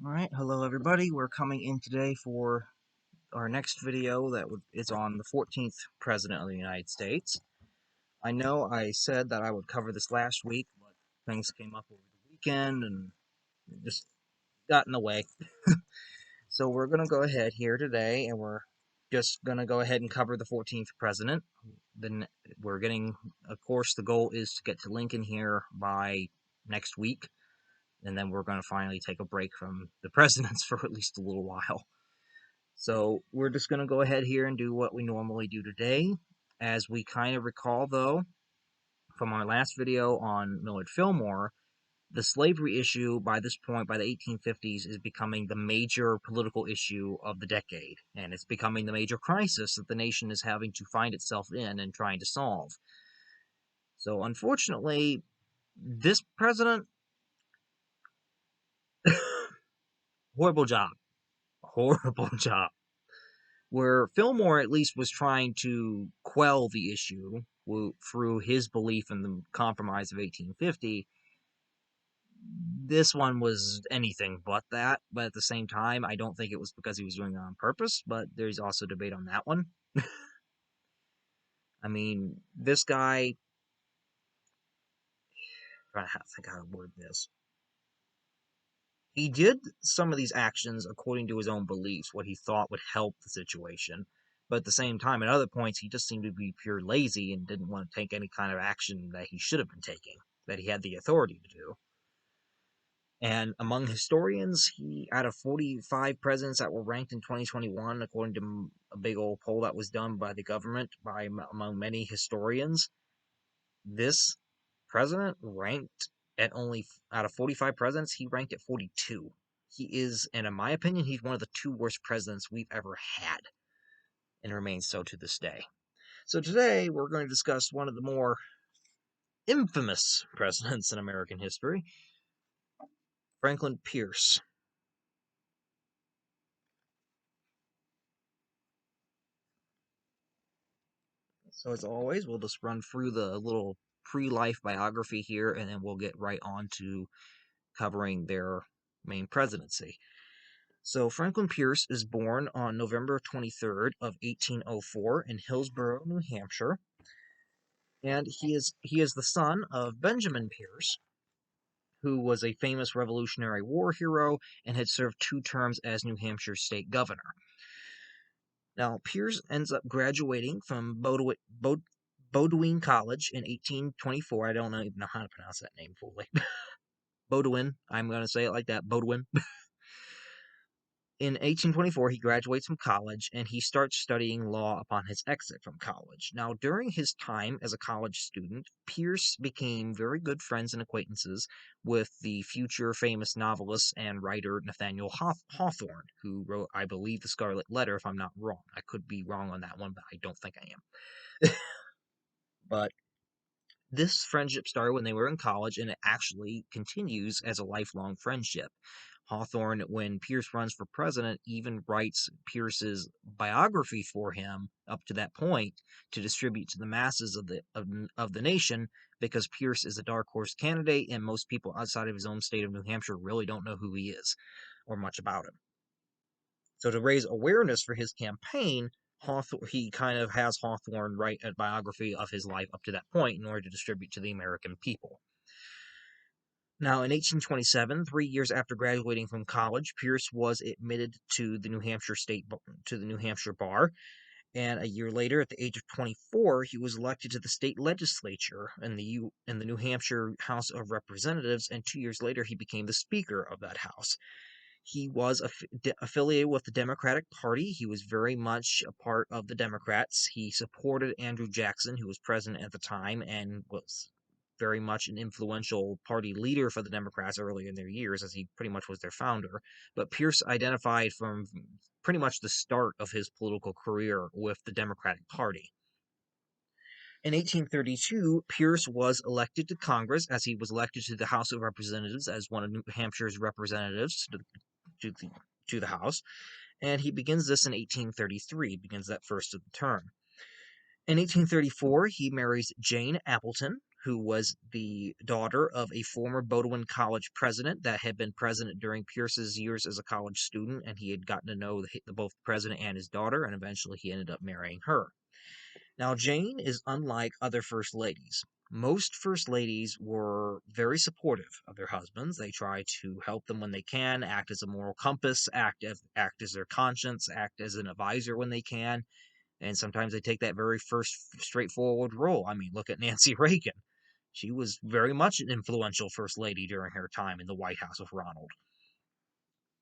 Alright, hello everybody. We're coming in today for our next video that is on the 14th President of the United States. I know I said that I would cover this last week, but things came up over the weekend and just got in the way. So we're going to go ahead here today, and we're just going to go ahead and cover the 14th President. Then we're getting, of course, the goal is to get to Lincoln here by next week, and then we're going to finally take a break from the presidents for at least a little while. So we're just going to go ahead here and do what we normally do today. As we kind of recall, though, from our last video on Millard Fillmore, the slavery issue by this point, by the 1850s, is becoming the major political issue of the decade. And it's becoming the major crisis that the nation is having to find itself in and trying to solve. So unfortunately, this president, horrible job. Horrible job. Where Fillmore at least was trying to quell the issue through his belief in the Compromise of 1850, this one was anything but that. But at the same time, I don't think it was because he was doing it on purpose, but there's also debate on that one. I mean, this guy, I'm trying to think how to word this. He did some of these actions according to his own beliefs, what he thought would help the situation. But at the same time, at other points, he just seemed to be pure lazy and didn't want to take any kind of action that he should have been taking, that he had the authority to do. And among historians, out of 45 presidents that were ranked in 2021, according to a big old poll that was done by the government, among many historians, this president ranked at only, out of 45 presidents, he ranked at 42. He is, and in my opinion, he's one of the two worst presidents we've ever had, and remains so to this day. So today, we're going to discuss one of the more infamous presidents in American history, Franklin Pierce. So as always, we'll just run through the little pre-life biography here, and then we'll get right on to covering their main presidency. So Franklin Pierce is born on November 23rd of 1804 in Hillsborough, New Hampshire, and he is the son of Benjamin Pierce, who was a famous Revolutionary War hero and had served 2 terms as New Hampshire state governor. Now, Pierce ends up graduating from Bowdoin College in 1824. I don't even know how to pronounce that name fully. Bowdoin. I'm going to say it like that. Bowdoin. In 1824, he graduates from college, and he starts studying law upon his exit from college. Now, during his time as a college student, Pierce became very good friends and acquaintances with the future famous novelist and writer Nathaniel Hawthorne, who wrote, I believe, The Scarlet Letter, if I'm not wrong. I could be wrong on that one, but I don't think I am. But this friendship started when they were in college, and it actually continues as a lifelong friendship. Hawthorne, when Pierce runs for president, even writes Pierce's biography for him up to that point to distribute to the masses of the nation, because Pierce is a dark horse candidate, and most people outside of his own state of New Hampshire really don't know who he is or much about him. So to raise awareness for his campaign, he kind of has Hawthorne write a biography of his life up to that point in order to distribute to the American people. Now, in 1827, 3 years after graduating from college, Pierce was admitted to the New Hampshire bar, and a year later, at the age of 24, he was elected to the state legislature in the New Hampshire House of Representatives, and 2 years later, he became the Speaker of that house. He was affiliated with the Democratic Party. He was very much a part of the Democrats. He supported Andrew Jackson, who was president at the time, and was very much an influential party leader for the Democrats early in their years, as he pretty much was their founder. But Pierce identified from pretty much the start of his political career with the Democratic Party. In 1832, Pierce was elected to Congress, as he was elected to the House of Representatives as one of New Hampshire's representatives to the House, and he begins this in 1833, begins that first of the term. In 1834, he marries Jane Appleton, who was the daughter of a former Bowdoin College president that had been president during Pierce's years as a college student, and he had gotten to know both the president and his daughter, and eventually he ended up marrying her. Now, Jane is unlike other first ladies. Most first ladies were very supportive of their husbands. They try to help them when they can, act as a moral compass, act as their conscience, act as an advisor when they can, and sometimes they take that very first straightforward role. I mean, look at Nancy Reagan. She was very much an influential first lady during her time in the White House with Ronald.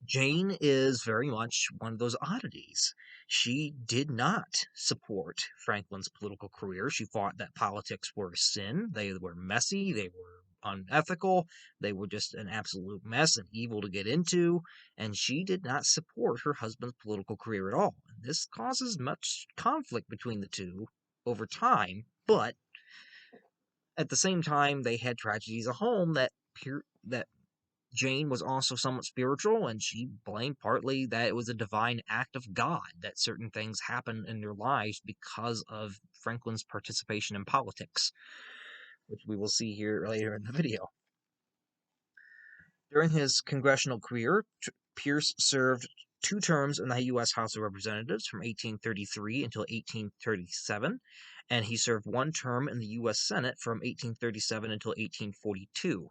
Jane is very much one of those oddities. She did not support Franklin's political career. She thought that politics were a sin. They were messy. They were unethical. They were just an absolute mess and evil to get into. And she did not support her husband's political career at all. And this causes much conflict between the two over time. But at the same time, they had tragedies at home that Jane was also somewhat spiritual, and she blamed partly that it was a divine act of God that certain things happened in their lives because of Franklin's participation in politics, which we will see here later in the video. During his congressional career, Pierce served 2 terms in the U.S. House of Representatives from 1833 until 1837, and he served 1 term in the U.S. Senate from 1837 until 1842.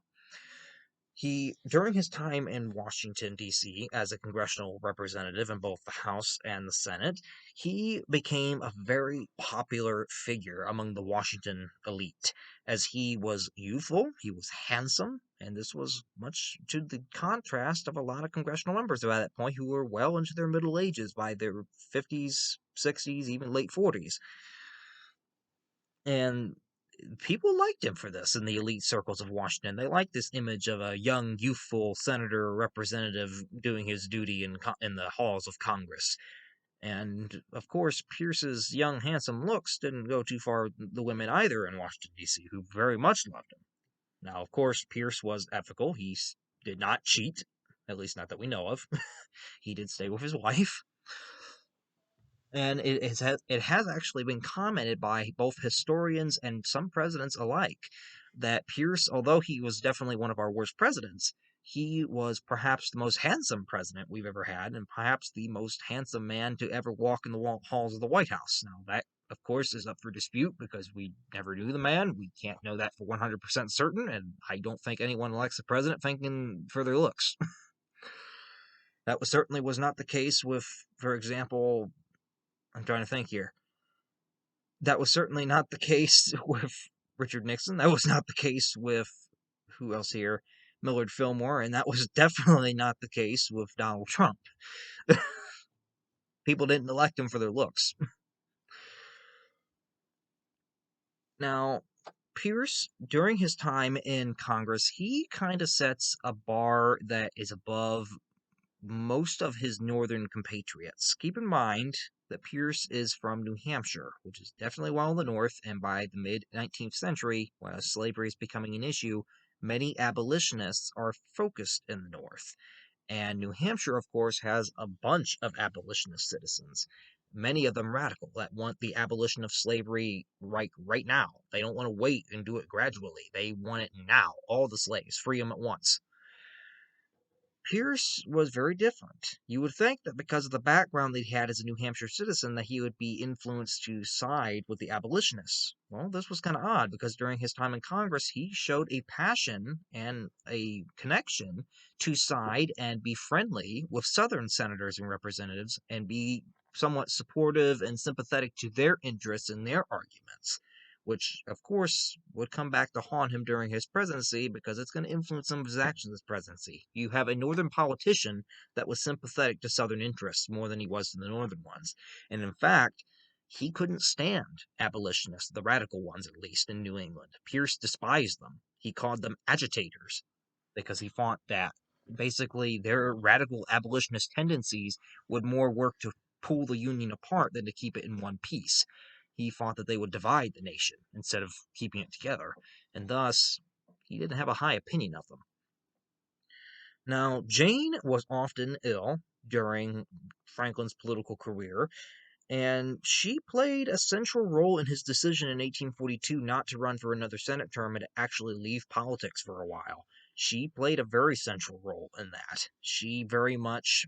During his time in Washington, D.C., as a congressional representative in both the House and the Senate, he became a very popular figure among the Washington elite, as he was youthful, he was handsome, and this was much to the contrast of a lot of congressional members at that point who were well into their middle ages by their 50s, 60s, even late 40s. And people liked him for this in the elite circles of Washington. They liked this image of a young, youthful senator or representative doing his duty in the halls of Congress. And, of course, Pierce's young, handsome looks didn't go too far with the women either in Washington, D.C., who very much loved him. Now, of course, Pierce was ethical. He did not cheat, at least not that we know of. He did stay with his wife. And it has actually been commented by both historians and some presidents alike that Pierce, although he was definitely one of our worst presidents, he was perhaps the most handsome president we've ever had, and perhaps the most handsome man to ever walk in the halls of the White House. Now, that, of course, is up for dispute because we never knew the man. We can't know that for 100% certain, and I don't think anyone elects a president thinking for their looks. That certainly was not the case with, for example, I'm trying to think here. That was certainly not the case with Richard Nixon. That was not the case with, who else here? Millard Fillmore. And that was definitely not the case with Donald Trump. People didn't elect him for their looks. Now, Pierce, during his time in Congress, he kind of sets a bar that is above most of his northern compatriots. Keep in mind that Pierce is from New Hampshire, which is definitely well in the north, and by the mid-19th century, when slavery is becoming an issue, many abolitionists are focused in the north. And New Hampshire, of course, has a bunch of abolitionist citizens, many of them radical, that want the abolition of slavery right now. They don't want to wait and do it gradually. They want it now. All the slaves, free them at once. Pierce was very different. You would think that because of the background that he had as a New Hampshire citizen, that he would be influenced to side with the abolitionists. Well, this was kind of odd because during his time in Congress, he showed a passion and a connection to side and be friendly with Southern senators and representatives and be somewhat supportive and sympathetic to their interests and their arguments, which, of course, would come back to haunt him during his presidency because it's going to influence some of his actions as presidency. You have a northern politician that was sympathetic to southern interests more than he was to the northern ones. And in fact, he couldn't stand abolitionists, the radical ones at least, in New England. Pierce despised them. He called them agitators because he thought that basically their radical abolitionist tendencies would more work to pull the Union apart than to keep it in one piece. He thought that they would divide the nation instead of keeping it together, and thus he didn't have a high opinion of them. Now, Jane was often ill during Franklin's political career, and she played a central role in his decision in 1842 not to run for another Senate term and to actually leave politics for a while. She played a very central role in that. She very much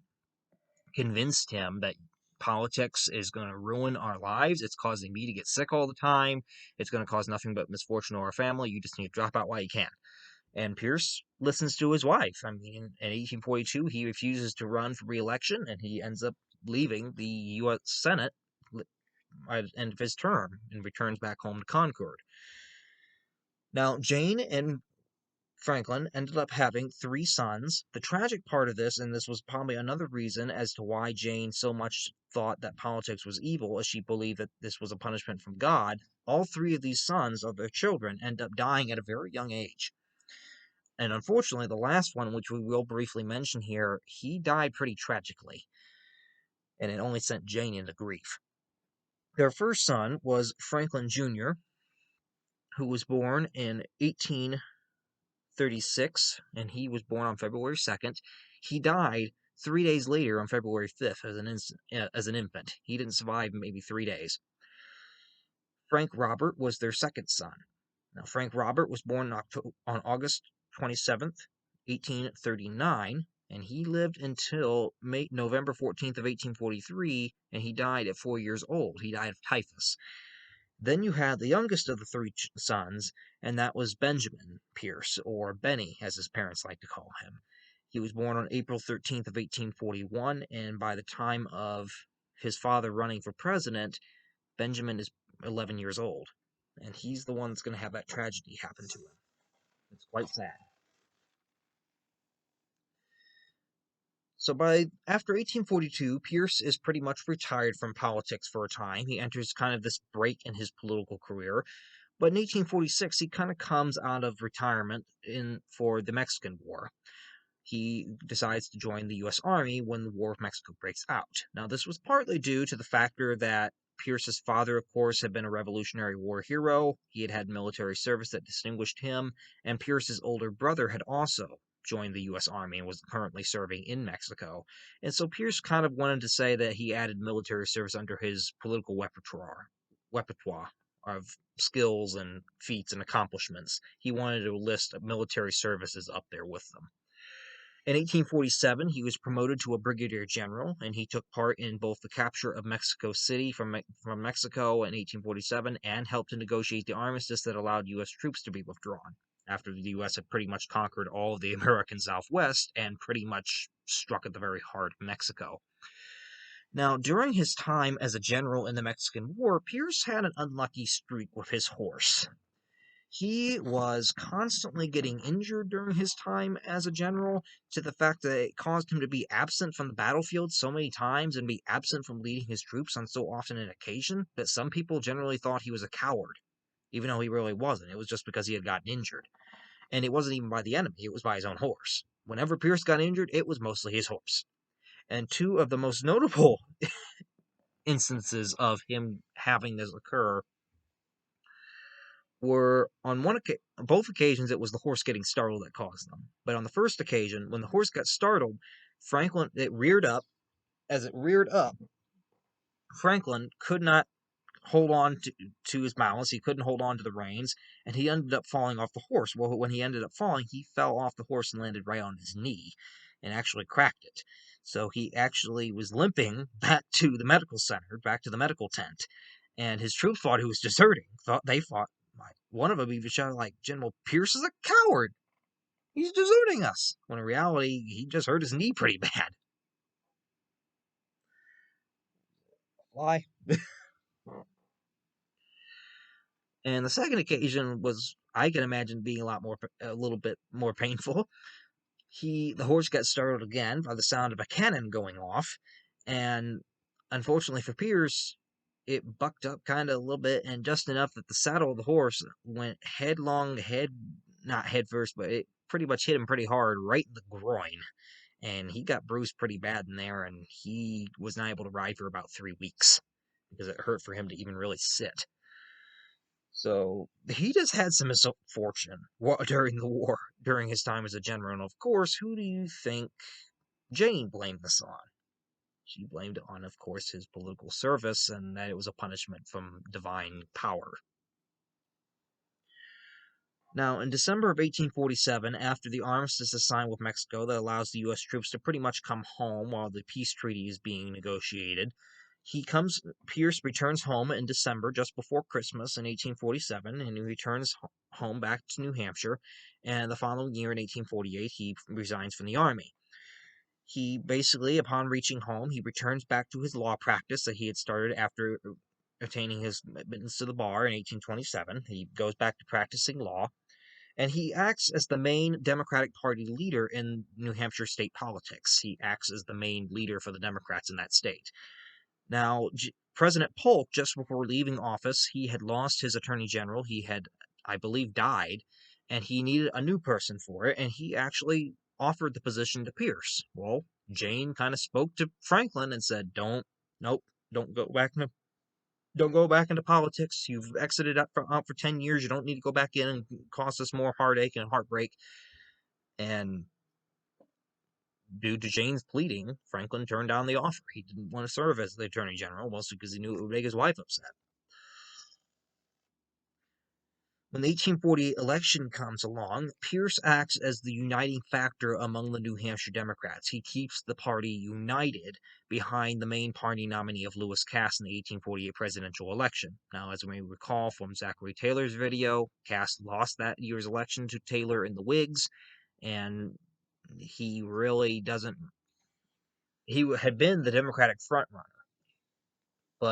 convinced him that politics is going to ruin our lives. It's causing me to get sick all the time. It's going to cause nothing but misfortune to our family. You just need to drop out while you can. And Pierce listens to his wife. I mean, in 1842, he refuses to run for re-election, and he ends up leaving the U.S. Senate at the end of his term and returns back home to Concord. Now, Jane and Franklin ended up having 3 sons. The tragic part of this, and this was probably another reason as to why Jane so much thought that politics was evil, as she believed that this was a punishment from God, all 3 of these sons of their children end up dying at a very young age. And unfortunately, the last one, which we will briefly mention here, he died pretty tragically, and it only sent Jane into grief. Their first son was Franklin Jr., who was born in 1836, and he was born on February 2nd. He died 3 days later on February 5th as an infant. He didn't survive maybe 3 days. Frank Robert was their second son. Now, Frank Robert was born on August 27th, 1839, and he lived until November 14th of 1843, and he died at 4 years old. He died of typhus. Then you had the youngest of the 3 sons, and that was Benjamin Pierce, or Benny, as his parents like to call him. He was born on April 13th of 1841, and by the time of his father running for president, Benjamin is 11 years old, and he's the one that's going to have that tragedy happen to him. It's quite sad. So after 1842, Pierce is pretty much retired from politics for a time. He enters kind of this break in his political career. But in 1846, he kind of comes out of retirement for the Mexican War. He decides to join the U.S. Army when the War of Mexico breaks out. Now, this was partly due to the factor that Pierce's father, of course, had been a Revolutionary War hero. He had had military service that distinguished him, and Pierce's older brother had also joined the U.S. Army and was currently serving in Mexico. And so Pierce kind of wanted to say that he added military service under his political repertoire of skills and feats and accomplishments. He wanted a list of military services up there with them. In 1847, he was promoted to a brigadier general, and he took part in both the capture of Mexico City from Mexico in 1847 and helped to negotiate the armistice that allowed U.S. troops to be withdrawn after the U.S. had pretty much conquered all of the American Southwest and pretty much struck at the very heart of Mexico. Now, during his time as a general in the Mexican War, Pierce had an unlucky streak with his horse. He was constantly getting injured during his time as a general, to the fact that it caused him to be absent from the battlefield so many times and be absent from leading his troops on so often an occasion that some people generally thought he was a coward, even though he really wasn't. It was just because he had gotten injured. And it wasn't even by the enemy, it was by his own horse. Whenever Pierce got injured, it was mostly his horse. And 2 of the most notable instances of him having this occur were on both occasions it was the horse getting startled that caused them. But on the first occasion, when the horse got startled, it reared up. As it reared up, Franklin could not hold on to his balance. He couldn't hold on to the reins, and he ended up falling off the horse. Well, when he ended up falling, he fell off the horse and landed right on his knee and actually cracked it. So he actually was limping back to the medical center, back to the medical tent, and his troops thought he was deserting. One of them even shouted like, "General Pierce is a coward. He's deserting us." When in reality, he just hurt his knee pretty bad. Why? And the second occasion was, I can imagine, being a little bit more painful. The horse got startled again by the sound of a cannon going off, and unfortunately for Pierce, it bucked up kind of a little bit, and just enough that the saddle of the horse went not head first, but it pretty much hit him pretty hard right in the groin, and he got bruised pretty bad in there, and he was not able to ride for about 3 weeks because it hurt for him to even really sit. So he just had some misfortune during the war, during his time as a general. And of course, who do you think Jane blamed this on? She blamed it on, of course, his political service and that it was a punishment from divine power. Now, in December of 1847, after the armistice is signed with Mexico that allows the U.S. troops to pretty much come home while the peace treaty is being negotiated, Pierce returns home in December, just before Christmas in 1847, and he returns home back to New Hampshire, and the following year in 1848, he resigns from the Army. He basically, upon reaching home, he returns back to his law practice that he had started after attaining his admittance to the bar in 1827. He goes back to practicing law, and he acts as the main Democratic Party leader in New Hampshire state politics. He acts as the main leader for the Democrats in that state. Now, President Polk, just before leaving office, he had lost his attorney general. He had, I believe, died, and he needed a new person for it, and he actually offered the position to Pierce. Well, Jane kind of spoke to Franklin and said, nope, don't go back into politics. You've exited out for 10 years. You don't need to go back in and cause us more heartache and heartbreak. And due to Jane's pleading, Franklin turned down the offer. He didn't want to serve as the Attorney General, mostly because he knew it would make his wife upset. When the 1848 election comes along, Pierce acts as the uniting factor among the New Hampshire Democrats. He keeps the party united behind the main party nominee of Lewis Cass in the 1848 presidential election. Now, as we may recall from Zachary Taylor's video, Cass lost that year's election to Taylor and the Whigs, and he really doesn't. He had been the Democratic frontrunner,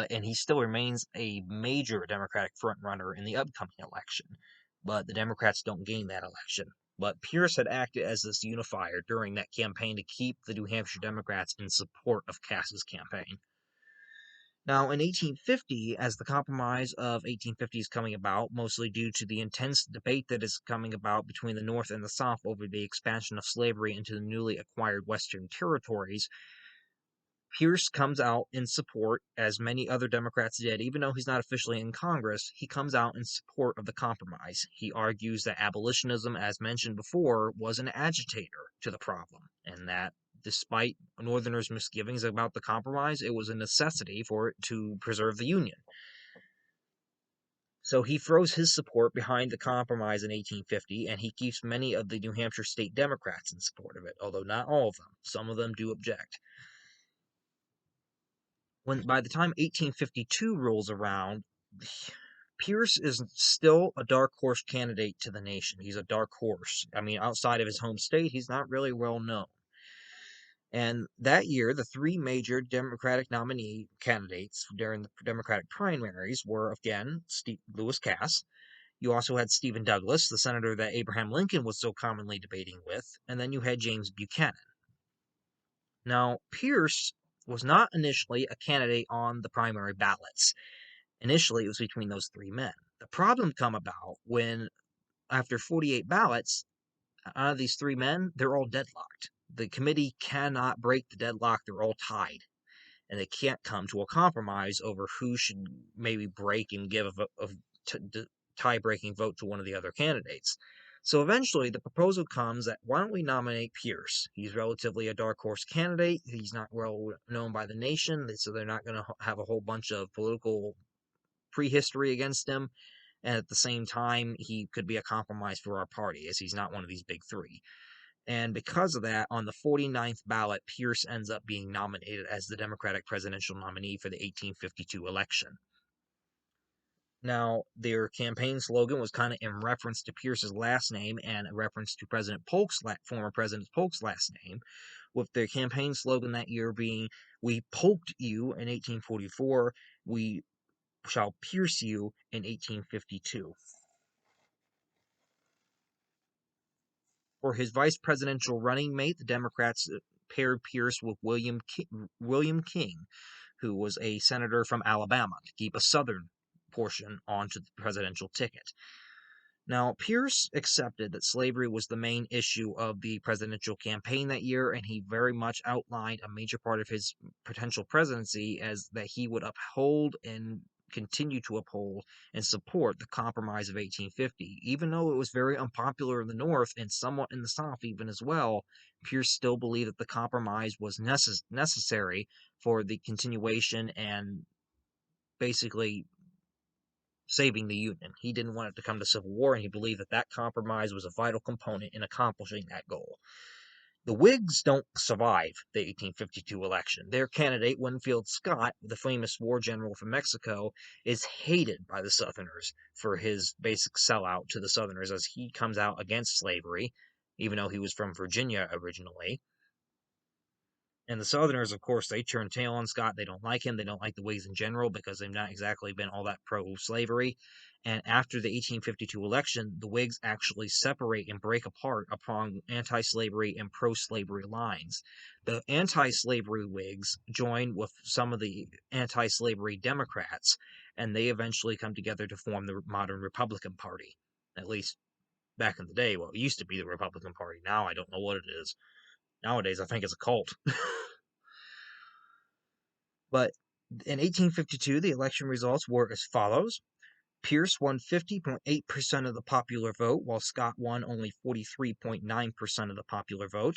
and he still remains a major Democratic frontrunner in the upcoming election. But the Democrats don't gain that election. But Pierce had acted as this unifier during that campaign to keep the New Hampshire Democrats in support of Cass's campaign. Now, in 1850, as the Compromise of 1850 is coming about, mostly due to the intense debate that is coming about between the North and the South over the expansion of slavery into the newly acquired Western territories, Pierce comes out in support, as many other Democrats did. Even though he's not officially in Congress, he comes out in support of the compromise. He argues that abolitionism, as mentioned before, was an agitator to the problem, and that despite Northerners' misgivings about the compromise, it was a necessity for it to preserve the Union. So he throws his support behind the compromise in 1850, and he keeps many of the New Hampshire state Democrats in support of it, although not all of them. Some of them do object. By the time 1852 rolls around, Pierce is still a dark horse candidate to the nation. He's a dark horse. I mean, outside of his home state, he's not really well known. And that year, the three major Democratic nominee candidates during the Democratic primaries were, again, Lewis Cass. You also had Stephen Douglas, the senator that Abraham Lincoln was so commonly debating with, and then you had James Buchanan. Now, Pierce was not initially a candidate on the primary ballots. Initially, it was between those three men. The problem come about when, after 48 ballots, out of these three men, they're all deadlocked. The committee cannot break the deadlock. They're all tied, and they can't come to a compromise over who should maybe break and give a tie-breaking vote to one of the other candidates. So eventually, the proposal comes that why don't we nominate Pierce? He's relatively a dark horse candidate. He's not well known by the nation, so they're not going to have a whole bunch of political prehistory against him. And at the same time, he could be a compromise for our party, as he's not one of these big three. And because of that, on the 49th ballot, Pierce ends up being nominated as the Democratic presidential nominee for the 1852 election. Now, their campaign slogan was kind of in reference to Pierce's last name and a reference to former President Polk's last name, with their campaign slogan that year being, "We polked you in 1844, we shall pierce you in 1852. For his vice presidential running mate, the Democrats paired Pierce with William King, who was a senator from Alabama, to keep a southern portion onto the presidential ticket. Now, Pierce accepted that slavery was the main issue of the presidential campaign that year, and he very much outlined a major part of his potential presidency as that he would uphold and continue to uphold and support the Compromise of 1850. Even though it was very unpopular in the North and somewhat in the South even as well, Pierce still believed that the compromise was necessary for the continuation and basically saving the Union. He didn't want it to come to civil war, and he believed that that compromise was a vital component in accomplishing that goal. The Whigs don't survive the 1852 election. Their candidate, Winfield Scott, the famous war general from Mexico, is hated by the Southerners for his basic sellout to the Southerners as he comes out against slavery, even though he was from Virginia originally. And the Southerners, of course, they turn tail on Scott. They don't like him. They don't like the Whigs in general because they've not exactly been all that pro-slavery. And after the 1852 election, the Whigs actually separate and break apart upon anti-slavery and pro-slavery lines. The anti-slavery Whigs join with some of the anti-slavery Democrats, and they eventually come together to form the modern Republican Party. At least back in the day, well, it used to be the Republican Party. Now I don't know what it is. Nowadays, I think it's a cult. But in 1852, the election results were as follows. Pierce won 50.8% of the popular vote, while Scott won only 43.9% of the popular vote.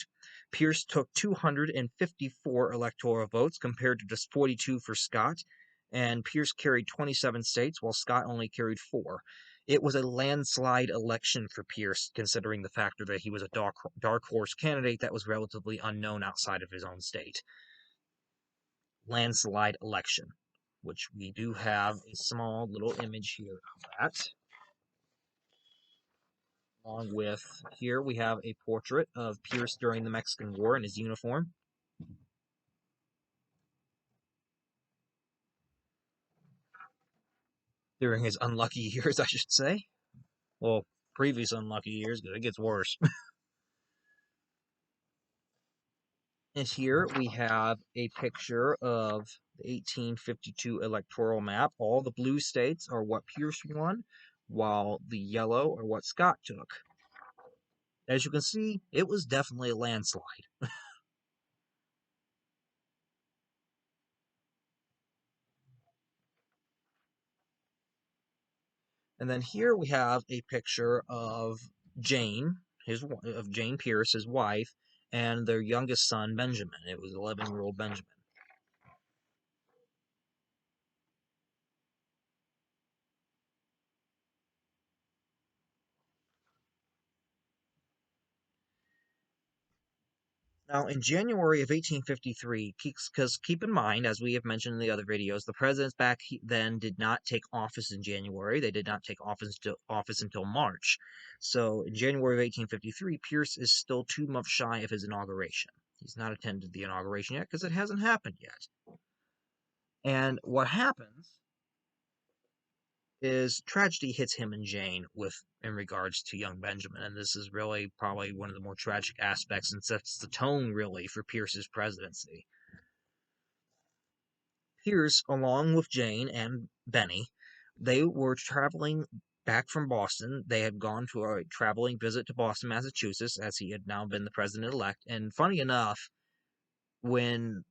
Pierce took 254 electoral votes compared to just 42 for Scott, and Pierce carried 27 states, while Scott only carried 4. It was a landslide election for Pierce, considering the factor that he was a dark horse candidate that was relatively unknown outside of his own state. Landslide election, which we do have a small little image here of that. Along with, here we have a portrait of Pierce during the Mexican War in his uniform. During his unlucky years, I should say. Well, previous unlucky years, because it gets worse. And here we have a picture of the 1852 electoral map. All the blue states are what Pierce won, while the yellow are what Scott took. As you can see, it was definitely a landslide. And then here we have a picture of Jane, of Jane Pierce, his wife, and their youngest son, Benjamin. It was 11-year-old Benjamin. Now, in January of 1853, because keep in mind, as we have mentioned in the other videos, the presidents back then did not take office in January. They did not take office until March. So, in January of 1853, Pierce is still 2 months shy of his inauguration. He's not attended the inauguration yet because it hasn't happened yet. And what happens is tragedy hits him and Jane in regards to young Benjamin, and this is really probably one of the more tragic aspects and sets the tone really for Pierce's presidency. Pierce, along with Jane and Benny, they were traveling back from Boston. They had gone to a traveling visit to Boston, Massachusetts, as he had now been the president-elect. And funny enough, when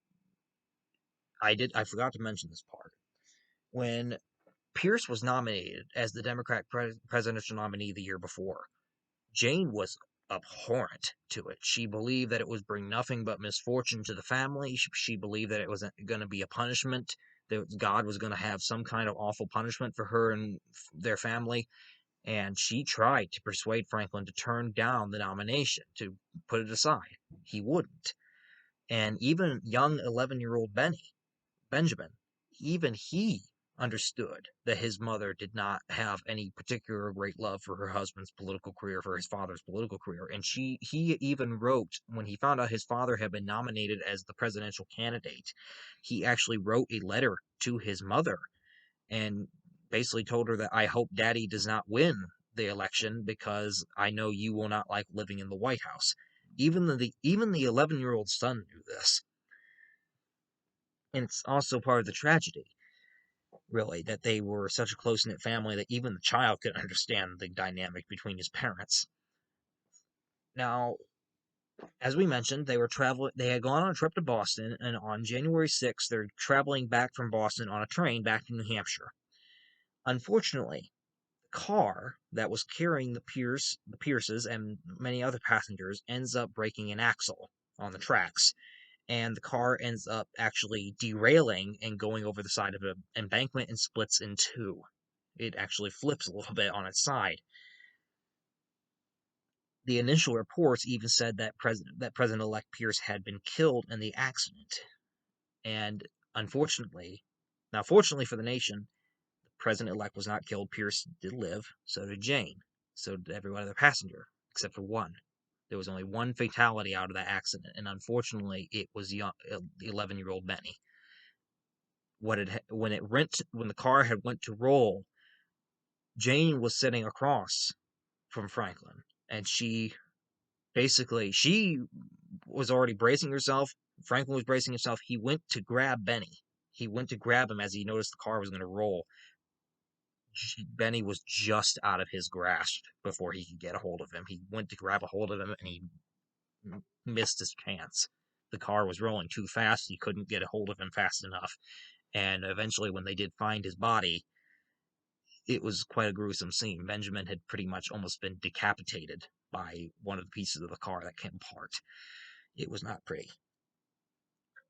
I forgot to mention this part. When Pierce was nominated as the Democratic presidential nominee the year before, Jane was abhorrent to it. She believed that it was bring nothing but misfortune to the family. She believed that it was going to be a punishment, that God was going to have some kind of awful punishment for her and their family. And she tried to persuade Franklin to turn down the nomination, to put it aside. He wouldn't. And even young 11-year-old Benjamin, even he understood that his mother did not have any particular great love for her husband's political career, for his father's political career. And he even wrote, when he found out his father had been nominated as the presidential candidate, he actually wrote a letter to his mother and basically told her that I hope daddy does not win the election because I know you will not like living in the White House. Even the 11-year-old son knew this. And it's also part of the tragedy, really, that they were such a close-knit family that even the child could understand the dynamic between his parents. Now, as we mentioned, they had gone on a trip to Boston, and on January 6th, they're traveling back from Boston on a train back to New Hampshire. Unfortunately, the car that was carrying the Pierces and many other passengers ends up breaking an axle on the tracks, and the car ends up actually derailing and going over the side of an embankment and splits in two. It actually flips a little bit on its side. The initial reports even said that President-elect Pierce had been killed in the accident, and unfortunately, now fortunately for the nation, the President-elect was not killed. Pierce did live. So did Jane. So did every other passenger, except for one. There was only one fatality out of that accident, and unfortunately, it was young, 11-year-old Benny. When the car had went to roll, Jane was sitting across from Franklin, and she was already bracing herself. Franklin was bracing himself. He went to grab Benny. He went to grab him as he noticed the car was going to roll. Benny was just out of his grasp before he could get a hold of him. He went to grab a hold of him and he missed his chance. The car was rolling too fast. He couldn't get a hold of him fast enough. And eventually, when they did find his body, it was quite a gruesome scene. Benjamin had pretty much almost been decapitated by one of the pieces of the car that came apart. It was not pretty.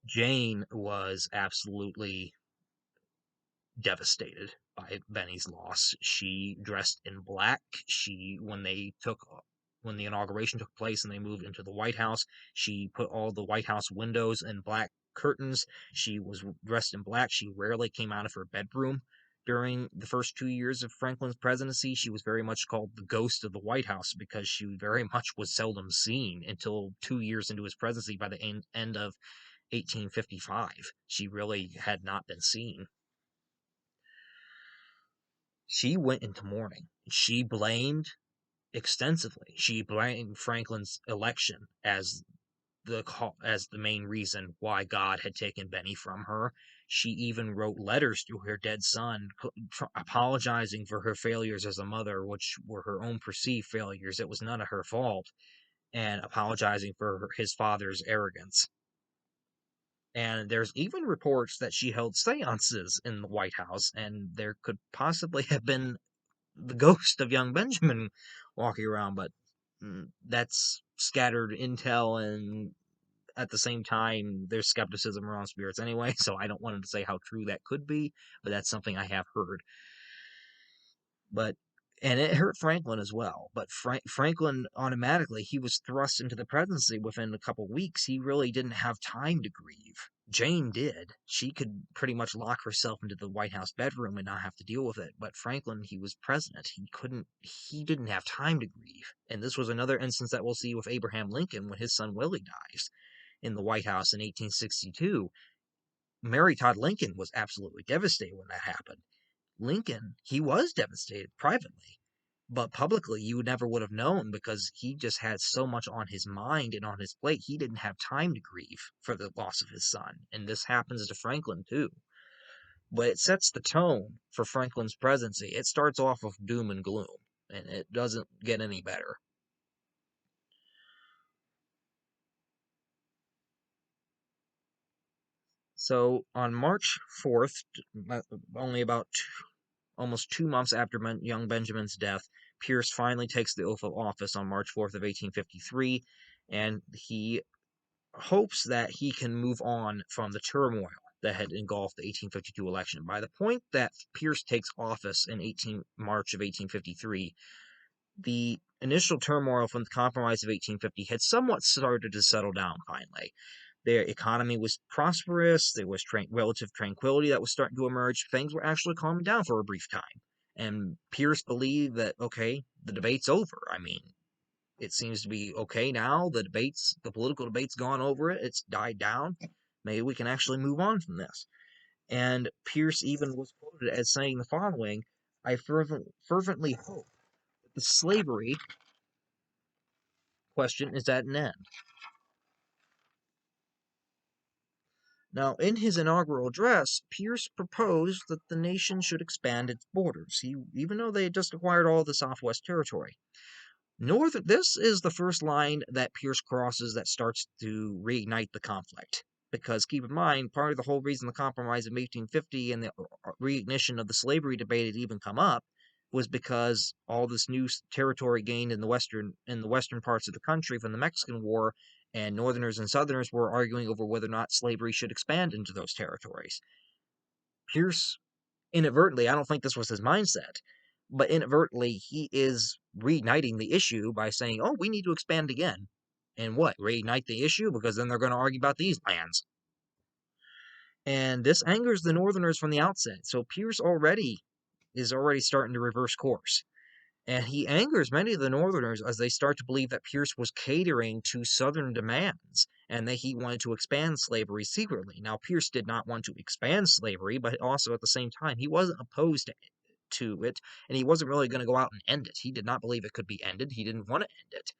Jane was absolutely devastated by Benny's loss. She dressed in black. When the inauguration took place and they moved into the White House, she put all the White House windows in black curtains. She was dressed in black. She rarely came out of her bedroom. During the first 2 years of Franklin's presidency, she was very much called the ghost of the White House because she very much was seldom seen until 2 years into his presidency. By the end of 1855, she really had not been seen. She went into mourning. She blamed extensively. She blamed Franklin's election as the main reason why God had taken Benny from her. She even wrote letters to her dead son apologizing for her failures as a mother, which were her own perceived failures. It was none of her fault, and apologizing for his father's arrogance. And there's even reports that she held seances in the White House, and there could possibly have been the ghost of young Benjamin walking around, but that's scattered intel, and at the same time, there's skepticism around spirits anyway, so I don't want to say how true that could be, but that's something I have heard. But and it hurt Franklin as well. But Franklin automatically he was thrust into the presidency within a couple weeks. He really didn't have time to grieve. Jane did. She could pretty much lock herself into the White House bedroom and not have to deal with it. But Franklin, he was president. He didn't have time to grieve. And this was another instance that we'll see with Abraham Lincoln when his son Willie dies in the White House in 1862. Mary Todd Lincoln was absolutely devastated when that happened. Lincoln, he was devastated privately, but publicly you never would have known because he just had so much on his mind and on his plate. He didn't have time to grieve for the loss of his son. And this happens to Franklin too. But it sets the tone for Franklin's presidency. It starts off with doom and gloom, and it doesn't get any better. So on March 4th, only about almost 2 months after young Benjamin's death, Pierce finally takes the oath of office on March 4th of 1853, and he hopes that he can move on from the turmoil that had engulfed the 1852 election. By the point that Pierce takes office in March of 1853, the initial turmoil from the Compromise of 1850 had somewhat started to settle down finally. Their economy was prosperous. There was relative tranquility that was starting to emerge. Things were actually calming down for a brief time. And Pierce believed that, okay, the debate's over. I mean, it seems to be okay now. The political debate's gone over it. It's died down. Maybe we can actually move on from this. And Pierce even was quoted as saying the following: I fervently hope that the slavery question is at an end. Now, in his inaugural address, Pierce proposed that the nation should expand its borders, even though they had just acquired all the Southwest Territory. This is the first line that Pierce crosses that starts to reignite the conflict. because keep in mind, part of the whole reason the Compromise of 1850 and the reignition of the slavery debate had even come up was because all this new territory gained in the western parts of the country from the Mexican War, and Northerners and Southerners were arguing over whether or not slavery should expand into those territories. Pierce inadvertently, I don't think this was his mindset, but inadvertently, he is reigniting the issue by saying, oh, we need to expand again. And what? Reignite the issue? Because then they're going to argue about these lands. And this angers the Northerners from the outset. So Pierce is already starting to reverse course. And he angers many of the Northerners as they start to believe that Pierce was catering to Southern demands and that he wanted to expand slavery secretly. Now, Pierce did not want to expand slavery, but also at the same time, he wasn't opposed to it, and he wasn't really going to go out and end it. He did not believe it could be ended. He didn't want to end it.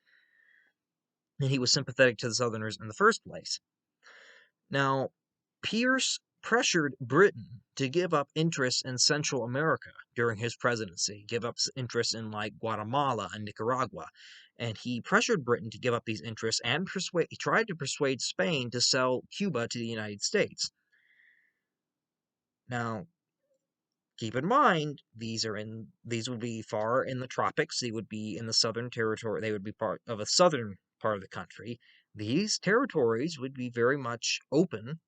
And he was sympathetic to the Southerners in the first place. Now, Pierce pressured Britain to give up interests in Central America during his presidency, give up interests in like Guatemala and Nicaragua. And he pressured Britain to give up these interests and he tried to persuade Spain to sell Cuba to the United States. Now, keep in mind, these would be far in the tropics. They would be in the southern territory. They would be part of a southern part of the country. These territories would be very much open.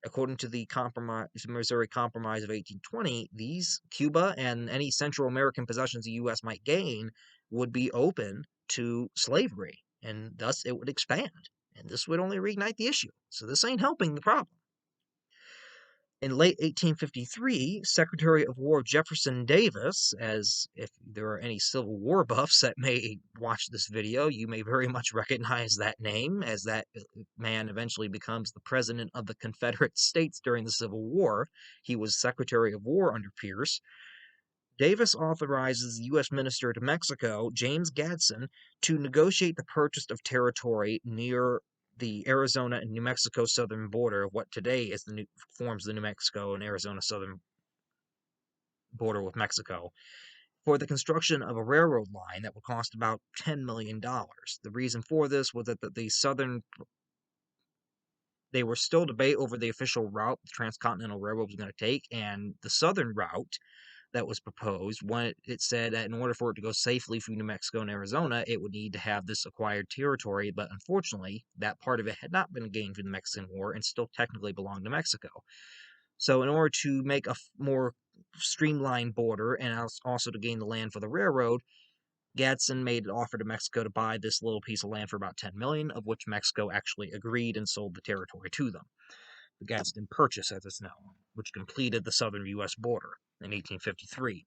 According to the Missouri Compromise of 1820, these Cuba and any Central American possessions the U.S. might gain would be open to slavery, and thus it would expand. And this would only reignite the issue. So this ain't helping the problem. In late 1853, Secretary of War Jefferson Davis, as if there are any Civil War buffs that may watch this video, you may very much recognize that name, as that man eventually becomes the President of the Confederate States during the Civil War. He was Secretary of War under Pierce. Davis authorizes the U.S. Minister to Mexico, James Gadsden, to negotiate the purchase of territory near the Arizona and New Mexico southern border of what today is forms the New Mexico and Arizona southern border with Mexico, for the construction of a railroad line that would cost about $10 million. The reason for this was that they were still debate over the official route the Transcontinental Railroad was going to take, and the southern route that was proposed, when it said that in order for it to go safely through New Mexico and Arizona, it would need to have this acquired territory, but unfortunately, that part of it had not been gained through the Mexican War and still technically belonged to Mexico. So in order to make a more streamlined border and also to gain the land for the railroad, Gadsden made an offer to Mexico to buy this little piece of land for about $10 million, of which Mexico actually agreed and sold the territory to them. The Gadsden Purchase, as it's known, which completed the southern U.S. border in 1853.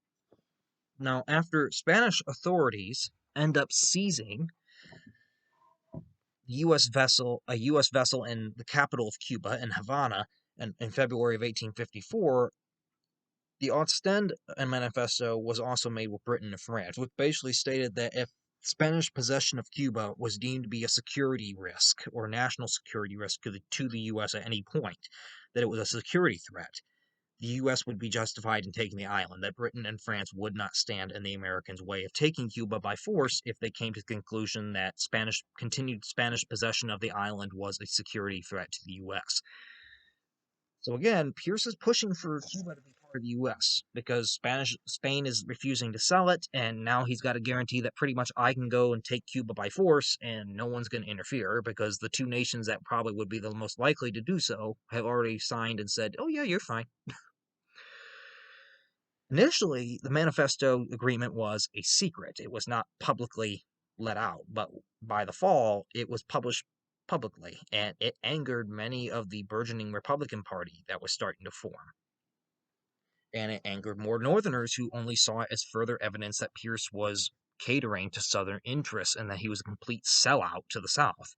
Now, after Spanish authorities end up seizing a U.S. vessel in the capital of Cuba, in Havana, in February of 1854, the Ostend Manifesto was also made with Britain and France, which basically stated that if Spanish possession of Cuba was deemed to be a security risk or national security risk to the U.S. at any point, that it was a security threat, the U.S. would be justified in taking the island, that Britain and France would not stand in the Americans' way of taking Cuba by force if they came to the conclusion that continued Spanish possession of the island was a security threat to the U.S. So again, Pierce is pushing for Cuba to be part of the U.S. because Spain is refusing to sell it, and now he's got a guarantee that pretty much I can go and take Cuba by force, and no one's going to interfere because the two nations that probably would be the most likely to do so have already signed and said, "Oh yeah, you're fine." Initially, the manifesto agreement was a secret. It was not publicly let out, but by the fall, it was published publicly, and it angered many of the burgeoning Republican Party that was starting to form. And it angered more Northerners who only saw it as further evidence that Pierce was catering to Southern interests and that he was a complete sellout to the South.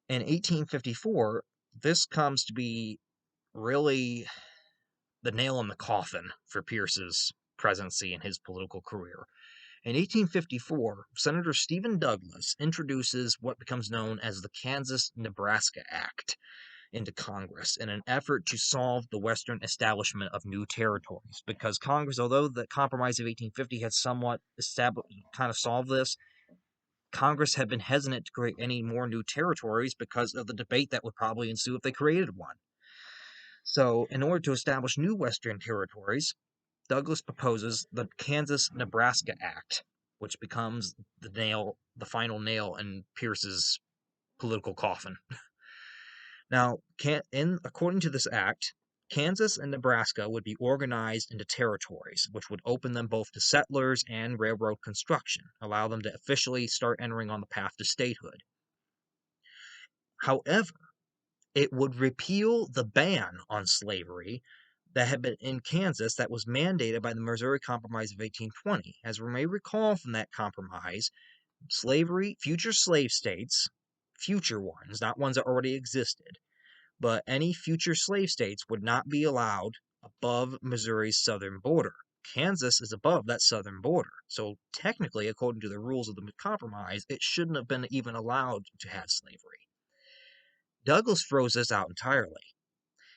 In 1854, this comes to be really the nail in the coffin for Pierce's presidency and his political career. In 1854, Senator Stephen Douglas introduces what becomes known as the Kansas-Nebraska Act into Congress in an effort to solve the Western establishment of new territories. Because Congress, although the Compromise of 1850 had somewhat kind of solved this, Congress had been hesitant to create any more new territories because of the debate that would probably ensue if they created one. So, in order to establish new Western territories, Douglas proposes the Kansas-Nebraska Act, which becomes the final nail in Pierce's political coffin. Now, according to this act, Kansas and Nebraska would be organized into territories, which would open them both to settlers and railroad construction, allow them to officially start entering on the path to statehood. However, it would repeal the ban on slavery that had been in Kansas that was mandated by the Missouri Compromise of 1820. As we may recall from that compromise, future slave states, future ones, not ones that already existed, but any future slave states would not be allowed above Missouri's southern border. Kansas is above that southern border, so technically, according to the rules of the compromise, it shouldn't have been even allowed to have slavery. Douglas throws this out entirely,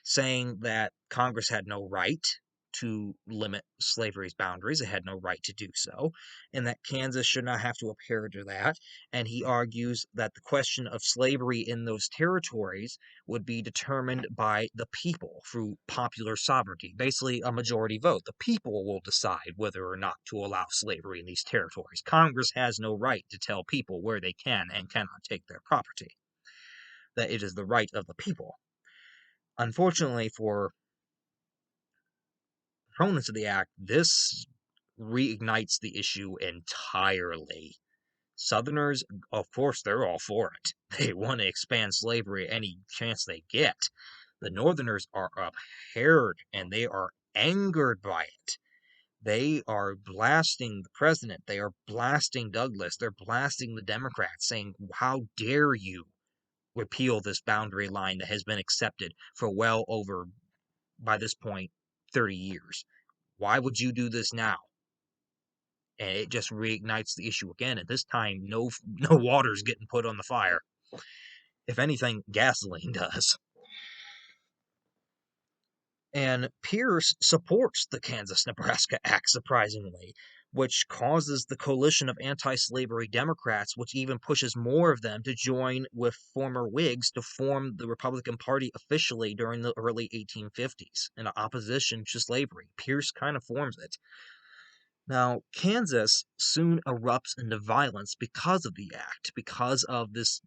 saying that Congress had no right to limit slavery's boundaries. It had no right to do so, and that Kansas should not have to adhere to that. And he argues that the question of slavery in those territories would be determined by the people through popular sovereignty, basically a majority vote. The people will decide whether or not to allow slavery in these territories. Congress has no right to tell people where they can and cannot take their property. That it is the right of the people. Unfortunately for opponents of the act, this reignites the issue entirely. Southerners, of course, they're all for it. They want to expand slavery any chance they get. The Northerners are abhorred and they are angered by it. They are blasting the president. They are blasting Douglas. They're blasting the Democrats, saying, "How dare you repeal this boundary line that has been accepted for well over, by this point, 30 years? Why would you do this now?" And it just reignites the issue again. At this time, no water's getting put on the fire. If anything, gasoline does. And Pierce supports the Kansas-Nebraska Act, surprisingly, which causes the coalition of anti-slavery Democrats, which even pushes more of them to join with former Whigs to form the Republican Party officially during the early 1850s in opposition to slavery. Pierce kind of forms it. Now, Kansas soon erupts into violence because of the act, because of this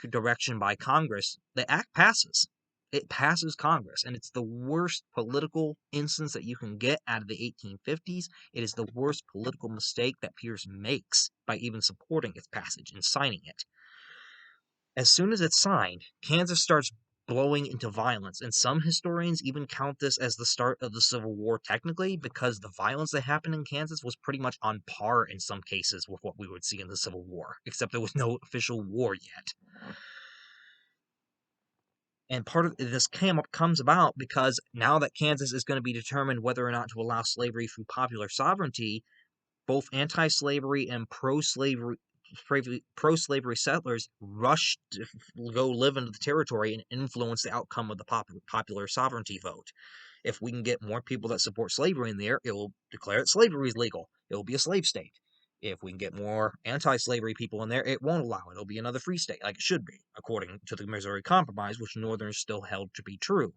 direction by Congress. The act passes. It passes Congress, and it's the worst political instance that you can get out of the 1850s. It is the worst political mistake that Pierce makes by even supporting its passage and signing it. As soon as it's signed, Kansas starts blowing into violence, and some historians even count this as the start of the Civil War technically, because the violence that happened in Kansas was pretty much on par in some cases with what we would see in the Civil War, except there was no official war yet. And part of this comes about because now that Kansas is going to be determined whether or not to allow slavery through popular sovereignty, both anti-slavery and pro-slavery settlers rushed to go live into the territory and influence the outcome of the popular sovereignty vote. If we can get more people that support slavery in there, it will declare that slavery is legal. It will be a slave state. If we can get more anti-slavery people in there, it won't allow it. It'll be another free state, like it should be, according to the Missouri Compromise, which Northerners still held to be true.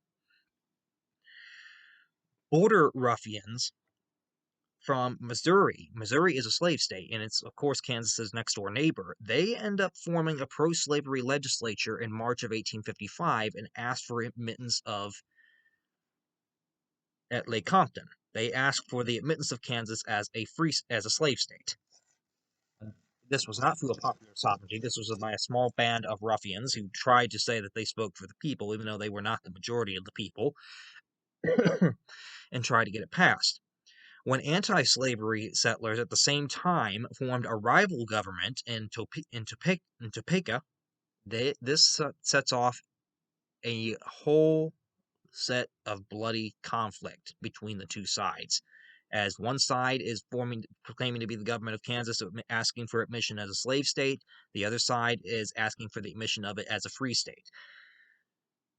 Border ruffians from Missouri. Missouri is a slave state, and it's, of course, Kansas's next-door neighbor. They end up forming a pro-slavery legislature in March of 1855 and asked for admittance at Lake Compton. They asked for the admittance of Kansas as a slave state. This was not through a popular sovereignty. This was by a small band of ruffians who tried to say that they spoke for the people, even though they were not the majority of the people, and tried to get it passed. When anti-slavery settlers at the same time formed a rival government in Topeka, this sets off a whole set of bloody conflict between the two sides, as one side is proclaiming to be the government of Kansas, asking for admission as a slave state. The other side is asking for the admission of it as a free state.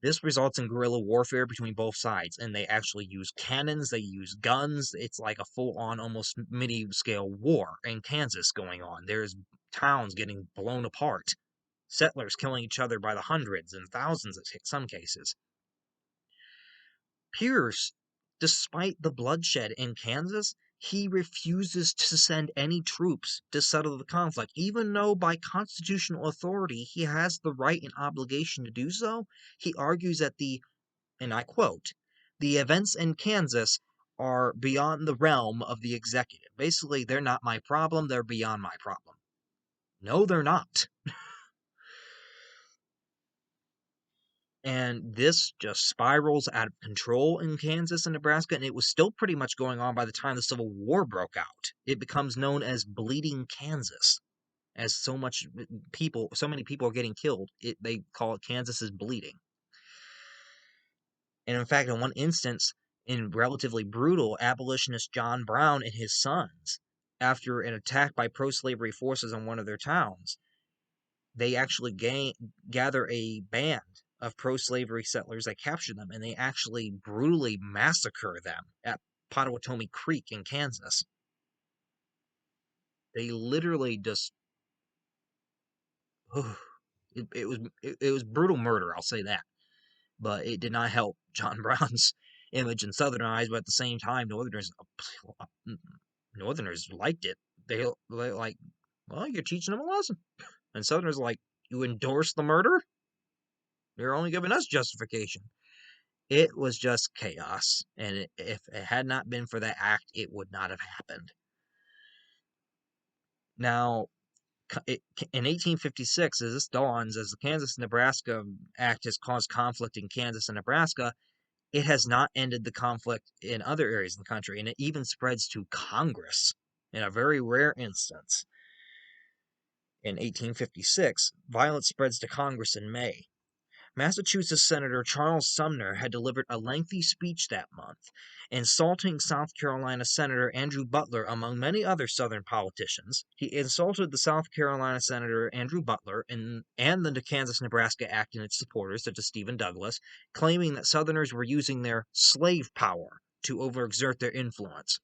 This results in guerrilla warfare between both sides, and they actually use cannons, they use guns. It's like a full-on, almost medieval-scale war in Kansas going on. There's towns getting blown apart, settlers killing each other by the hundreds and thousands in some cases. Pierce, despite the bloodshed in Kansas, he refuses to send any troops to settle the conflict, even though by constitutional authority he has the right and obligation to do so. He argues that and I quote, the events in Kansas are beyond the realm of the executive. Basically, they're not my problem, they're beyond my problem. No, they're not. And this just spirals out of control in Kansas and Nebraska, and it was still pretty much going on by the time the Civil War broke out. It becomes known as Bleeding Kansas, as so many people are getting killed. They call it Kansas is bleeding. And in fact, in one instance, in relatively brutal, abolitionist John Brown and his sons, after an attack by pro-slavery forces on one of their towns, they actually gather a band of pro-slavery settlers that capture them, and they actually brutally massacre them at Potawatomi Creek in Kansas. They literally just it was brutal murder, I'll say that. But it did not help John Brown's image in Southern eyes. But at the same time, Northerners liked it. They like, well, you're teaching them a lesson, and Southerners like, you endorse the murder. You're only giving us justification. It was just chaos, and if it had not been for that act, it would not have happened. Now, in 1856, as this dawns, as the Kansas-Nebraska Act has caused conflict in Kansas and Nebraska, it has not ended the conflict in other areas of the country, and it even spreads to Congress in a very rare instance. In 1856, violence spreads to Congress in May. Massachusetts Senator Charles Sumner had delivered a lengthy speech that month, insulting South Carolina Senator Andrew Butler among many other Southern politicians. He insulted the South Carolina Senator Andrew Butler and the Kansas-Nebraska Act and its supporters, such as Stephen Douglas, claiming that Southerners were using their slave power to overexert their influence.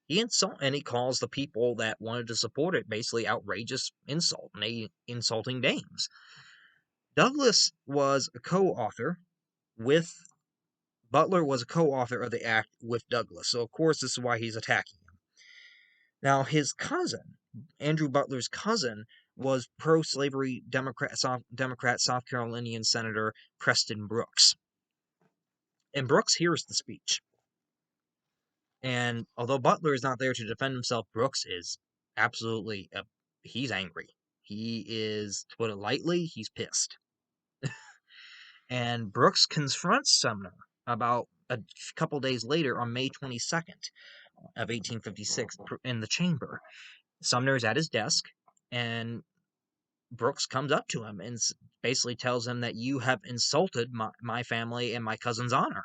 He calls the people that wanted to support it basically outrageous insult, and insulting names. Douglas was a co-author with Butler was a co-author of the act with Douglas, so of course this is why he's attacking him. Now his cousin, Andrew Butler's cousin, was pro-slavery Democrat South Carolinian Senator Preston Brooks. And Brooks hears the speech. And although Butler is not there to defend himself, Brooks is absolutely he's angry. He is, to put it lightly, he's pissed. And Brooks confronts Sumner about a couple days later on May 22nd of 1856 in the chamber. Sumner is at his desk, and Brooks comes up to him and basically tells him that you have insulted my family and my cousin's honor.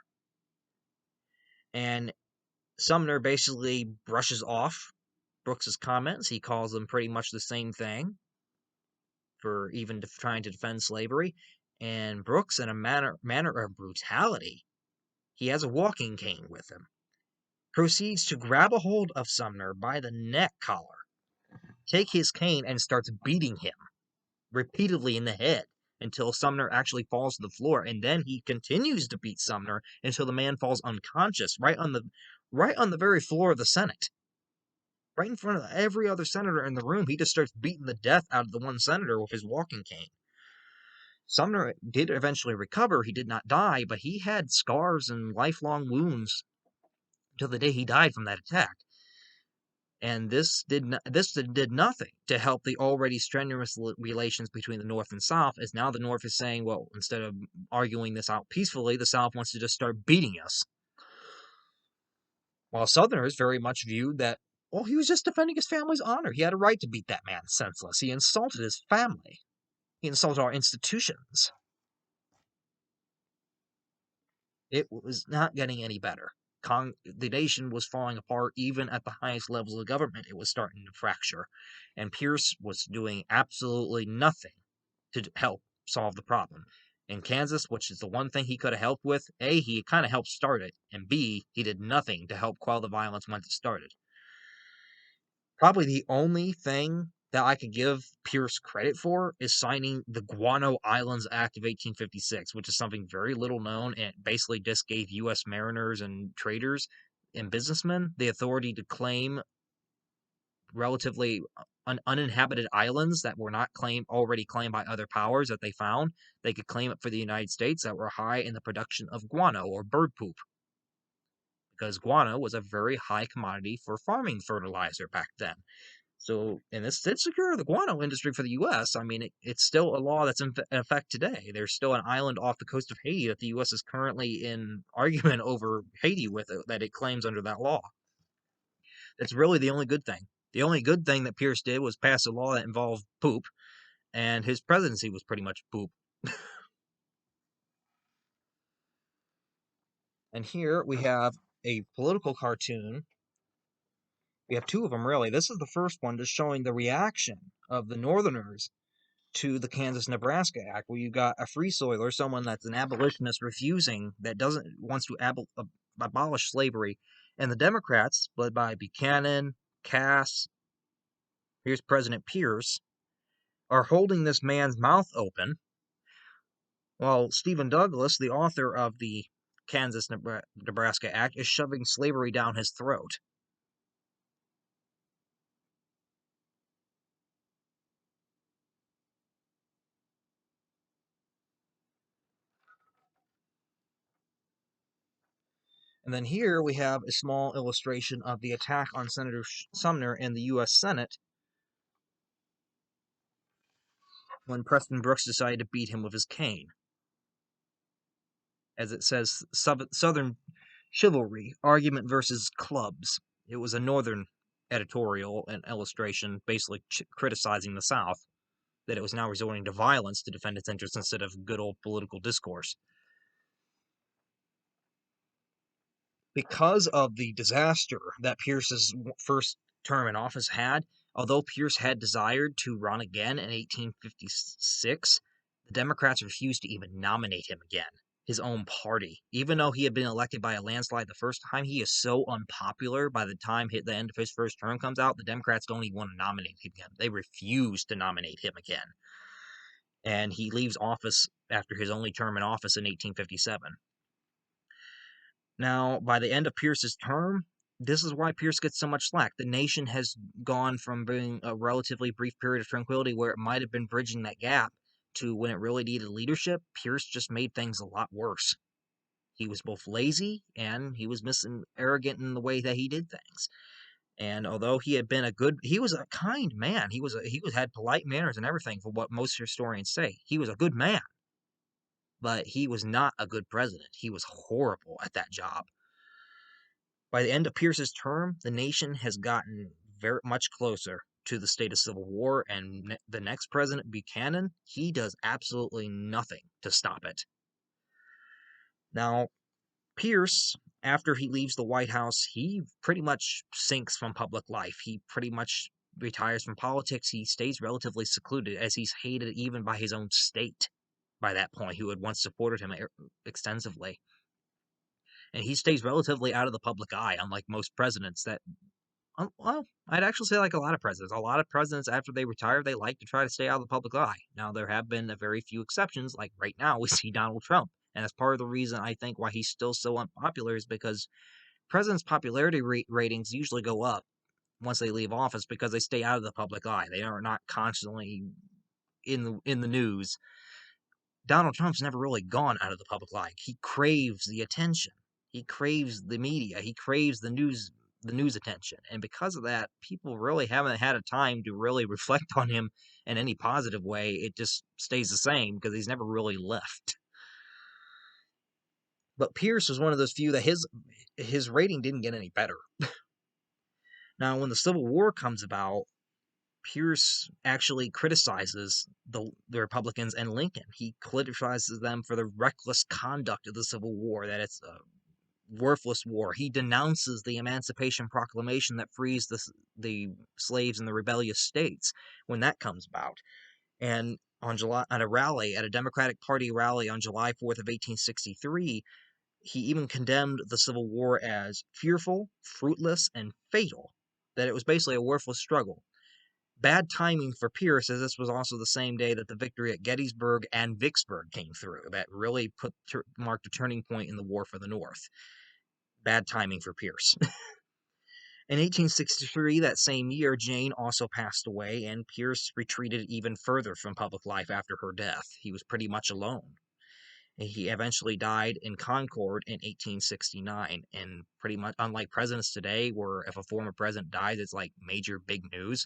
And Sumner basically brushes off Brooks's comments. He calls them pretty much the same thing for even trying to defend slavery. And Brooks, in a manner of brutality, he has a walking cane with him, proceeds to grab a hold of Sumner by the neck collar, take his cane, and starts beating him repeatedly in the head until Sumner actually falls to the floor, and then he continues to beat Sumner until the man falls unconscious right on the very floor of the Senate. Right in front of every other senator in the room, he just starts beating the death out of the one senator with his walking cane. Sumner did eventually recover. He did not die, but he had scars and lifelong wounds till the day he died from that attack. And this did nothing to help the already strenuous relations between the North and South, as now the North is saying, well, instead of arguing this out peacefully, the South wants to just start beating us. While Southerners very much viewed that, well, he was just defending his family's honor. He had a right to beat that man senseless. He insulted his family. He insulted our institutions. It was not getting any better. The nation was falling apart. Even at the highest levels of government, it was starting to fracture. And Pierce was doing absolutely nothing to help solve the problem. in Kansas, which is the one thing he could have helped with. A, he kind of helped start it, and B, he did nothing to help quell the violence once it started. Probably the only thing that I could give Pierce credit for is signing the Guano Islands Act of 1856, which is something very little known, and it basically just gave U.S. mariners and traders and businessmen the authority to claim relatively uninhabited islands that were not already claimed by other powers that they found. They could claim it for the United States that were high in the production of guano or bird poop, because guano was a very high commodity for farming fertilizer back then. So, and this did secure the guano industry for the U.S. I mean, it's still a law that's in effect today. There's still an island off the coast of Haiti that the U.S. is currently in argument over Haiti with it, that it claims under that law. That's really the only good thing. The only good thing that Pierce did was pass a law that involved poop, and his presidency was pretty much poop. And here we have a political cartoon. We have two of them, really. This is the first one, just showing the reaction of the Northerners to the Kansas-Nebraska Act, where you got a free soiler, someone that's an abolitionist wants to abolish slavery, and the Democrats, led by Buchanan, Cass, here's President Pierce, are holding this man's mouth open, while Stephen Douglas, the author of the Kansas-Nebraska Act, is shoving slavery down his throat. And then here we have a small illustration of the attack on Senator Sumner in the U.S. Senate when Preston Brooks decided to beat him with his cane. As it says, Southern chivalry, argument versus clubs. It was a Northern editorial and illustration basically criticizing the South, that it was now resorting to violence to defend its interests instead of good old political discourse. Because of the disaster that Pierce's first term in office had, although Pierce had desired to run again in 1856, the Democrats refused to even nominate him again. His own party. Even though he had been elected by a landslide the first time, he is so unpopular by the time the end of his first term comes out, the Democrats don't even want to nominate him again. They refuse to nominate him again. And he leaves office after his only term in office in 1857. Now, by the end of Pierce's term, this is why Pierce gets so much slack. The nation has gone from being a relatively brief period of tranquility where it might have been bridging that gap to when it really needed leadership. Pierce just made things a lot worse. He was both lazy and he was arrogant in the way that he did things. And although he was a kind man. He had polite manners and everything, for what most historians say. He was a good man, but he was not a good president. He was horrible at that job. By the end of Pierce's term, the nation has gotten very much closer to the state of civil war, and the next president, Buchanan, he does absolutely nothing to stop it. Now, Pierce, after he leaves the White House, he pretty much sinks from public life. He pretty much retires from politics. He stays relatively secluded, as he's hated even by his own state by that point, who had once supported him extensively. And he stays relatively out of the public eye, unlike most presidents that, well, I'd actually say like a lot of presidents. A lot of presidents, after they retire, they like to try to stay out of the public eye. Now, there have been a very few exceptions, like right now we see Donald Trump. And that's part of the reason I think why he's still so unpopular, is because presidents' popularity ratings usually go up once they leave office because they stay out of the public eye. They are not constantly in the news. Donald Trump's never really gone out of the public eye. He craves the attention. He craves the media. He craves the news attention. And because of that, people really haven't had a time to really reflect on him in any positive way. It just stays the same because he's never really left. But Pierce was one of those few that his rating didn't get any better. Now, when the Civil War comes about, Pierce actually criticizes the Republicans and Lincoln. He criticizes them for the reckless conduct of the Civil War, that it's a worthless war. He denounces the Emancipation Proclamation that frees the slaves in the rebellious states when that comes about. And at a rally, at a Democratic Party rally on July 4th of 1863, he even condemned the Civil War as fearful, fruitless, and fatal, that it was basically a worthless struggle. Bad timing for Pierce, as this was also the same day that the victory at Gettysburg and Vicksburg came through. That really marked a turning point in the war for the North. Bad timing for Pierce. In 1863, that same year, Jane also passed away, and Pierce retreated even further from public life after her death. He was pretty much alone. He eventually died in Concord in 1869, and pretty much unlike presidents today, where if a former president dies, it's like major big news.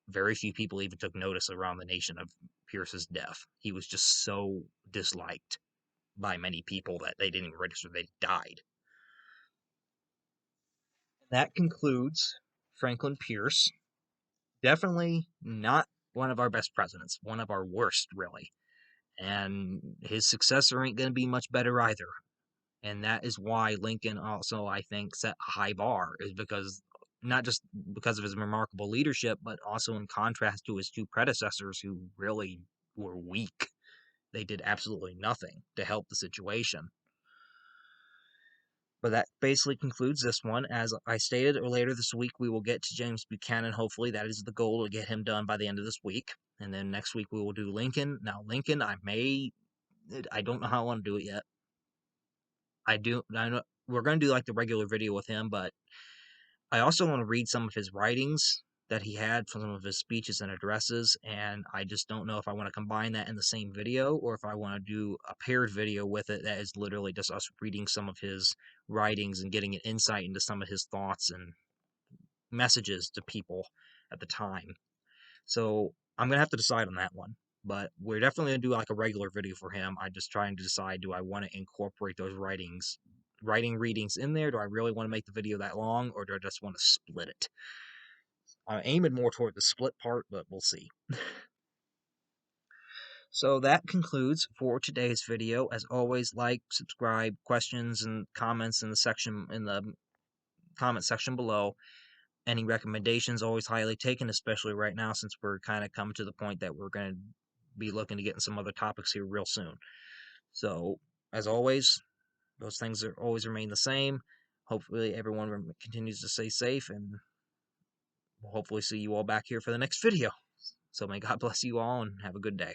Very few people even took notice around the nation of Pierce's death. He was just so disliked by many people that they didn't even register they died. That concludes Franklin Pierce. Definitely not one of our best presidents, one of our worst, really. And his successor ain't going to be much better either. And that is why Lincoln also, I think, set a high bar, is because not just because of his remarkable leadership, but also in contrast to his two predecessors who really were weak. They did absolutely nothing to help the situation. But that basically concludes this one. As I stated, later this week we will get to James Buchanan. Hopefully, that is the goal, to get him done by the end of this week. And then next week we will do Lincoln. Now, Lincoln, I don't know how I want to do it yet. I know we're going to do like the regular video with him, but I also want to read some of his writings that he had from some of his speeches and addresses, and I just don't know if I want to combine that in the same video or if I want to do a paired video with it that is literally just us reading some of his writings and getting an insight into some of his thoughts and messages to people at the time. So I'm going to have to decide on that one. But we're definitely going to do like a regular video for him. I'm just trying to decide, do I want to incorporate those writing readings in there? Do I really want to make the video that long, or do I just want to split it? I'm aiming more toward the split part, but we'll see. So that concludes for today's video. As always, like, subscribe, questions, and comments in the comment section below. Any recommendations always highly taken, especially right now since we're kind of coming to the point that we're going to be looking to get in some other topics here real soon. So, as always, those things are always remain the same. Hopefully, everyone continues to stay safe, and we'll hopefully see you all back here for the next video. So, may God bless you all, and have a good day.